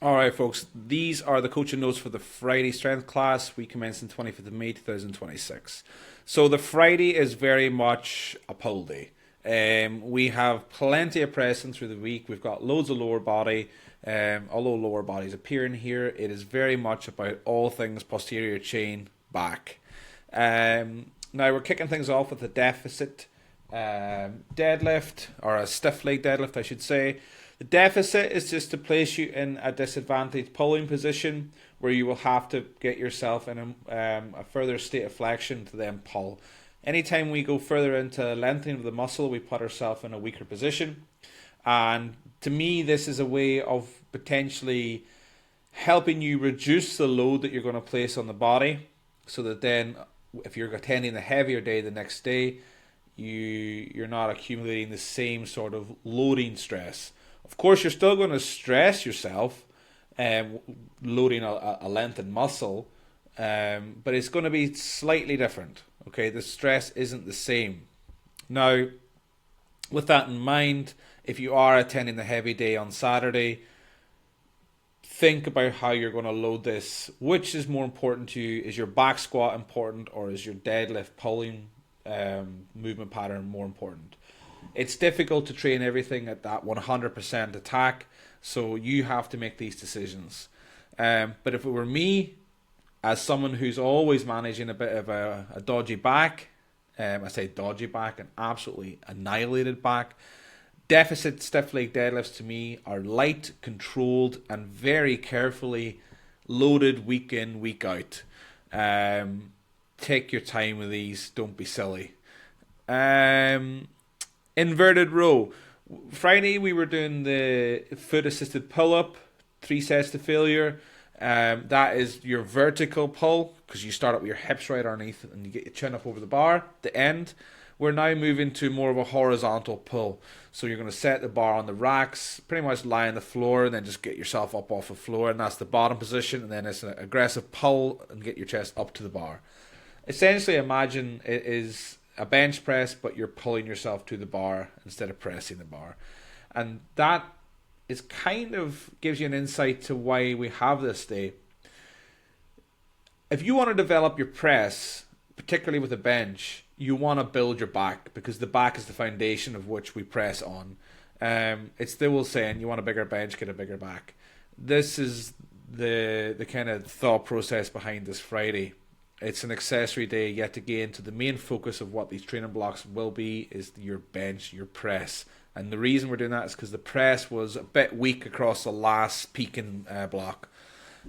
All right, folks, these are the coaching notes for the Friday strength class. We commence on 25th of May 2026. So the Friday is very much a pull day. We have plenty of pressing through the week. We've got loads of lower body. Although lower bodies appear in here, it is very much about all things posterior chain back. Now we're kicking things off with a deficit deadlift, or a stiff leg deadlift, I should say. The deficit is just to place you in a disadvantaged pulling position where you will have to get yourself in a further state of flexion to then pull. Anytime we go further into lengthening of the muscle, we put ourselves in a weaker position. And to me, this is a way of potentially helping you reduce the load that you're going to place on the body, so that then if you're attending the heavier day the next day, you're not accumulating the same sort of loading stress. Of course, you're still going to stress yourself, loading a lengthened muscle, but it's going to be slightly different. Okay, the stress isn't the same. Now, with that in mind, if you are attending the heavy day on Saturday, think about how you're going to load this. Which is more important to you? Is your back squat important, or is your deadlift pulling movement pattern more important? It's difficult to train everything at that 100% attack, so you have to make these decisions. But if it were me, as someone who's always managing a bit of a dodgy back, I say dodgy back, an absolutely annihilated back, deficit stiff leg deadlifts to me are light, controlled, and very carefully loaded week in, week out. Take your time with these, don't be silly. Inverted row. Friday we were doing the foot assisted pull up, 3 sets to failure. That is your vertical pull, because you start up with your hips right underneath and you get your chin up over the bar, the end. We're now moving to more of a horizontal pull. So you're going to set the bar on the racks, pretty much lie on the floor, and then just get yourself up off the floor, and that's the bottom position. And then it's an aggressive pull and get your chest up to the bar. Essentially, imagine it is a bench press, but you're pulling yourself to the bar instead of pressing the bar. And that is kind of gives you an insight to why we have this day. If you want to develop your press, particularly with a bench, you want to build your back, because the back is the foundation of which we press on. It's the old saying, you want a bigger bench, get a bigger back. This is the kind of thought process behind this Friday. It's an accessory day, yet again, to the main focus of what these training blocks will be is your bench, your press. And the reason we're doing that is because the press was a bit weak across the last peaking block.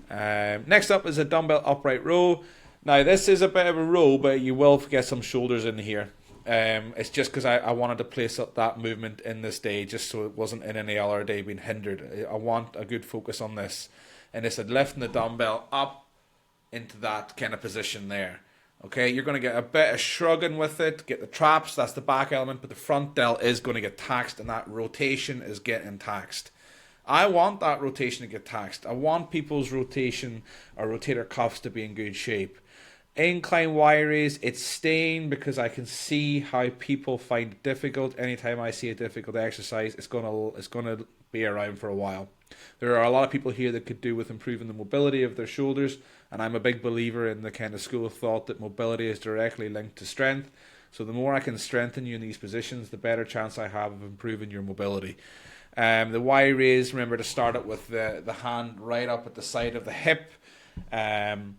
Next up is a dumbbell upright row. Now, this is a bit of a row, but you will get some shoulders in here. It's just because I wanted to place up that movement in this day, just so it wasn't in any other day being hindered. I want a good focus on this. And it's lifting the dumbbell up into that kind of position there. Okay, you're going to get a bit of shrugging with it, get the traps, that's the back element, but the front delt is going to get taxed, and that rotation is getting taxed. I want that rotation to get taxed. I want people's rotation or rotator cuffs to be in good shape. Incline Y raise, it's staying because I can see how people find it difficult. Anytime I see a difficult exercise, it's gonna be around for a while. There are a lot of people here that could do with improving the mobility of their shoulders, and I'm a big believer in the kind of school of thought that mobility is directly linked to strength. So the more I can strengthen you in these positions, the better chance I have of improving your mobility. The Y raise, remember to start it with the hand right up at the side of the hip. And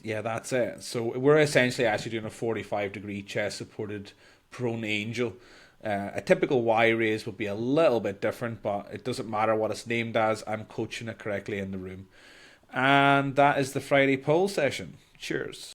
yeah, that's it. So we're essentially actually doing a 45-degree chest supported prone angel. A typical Y raise will be a little bit different, but it doesn't matter what it's named as. I'm coaching it correctly in the room. And that is the Friday pull session. Cheers.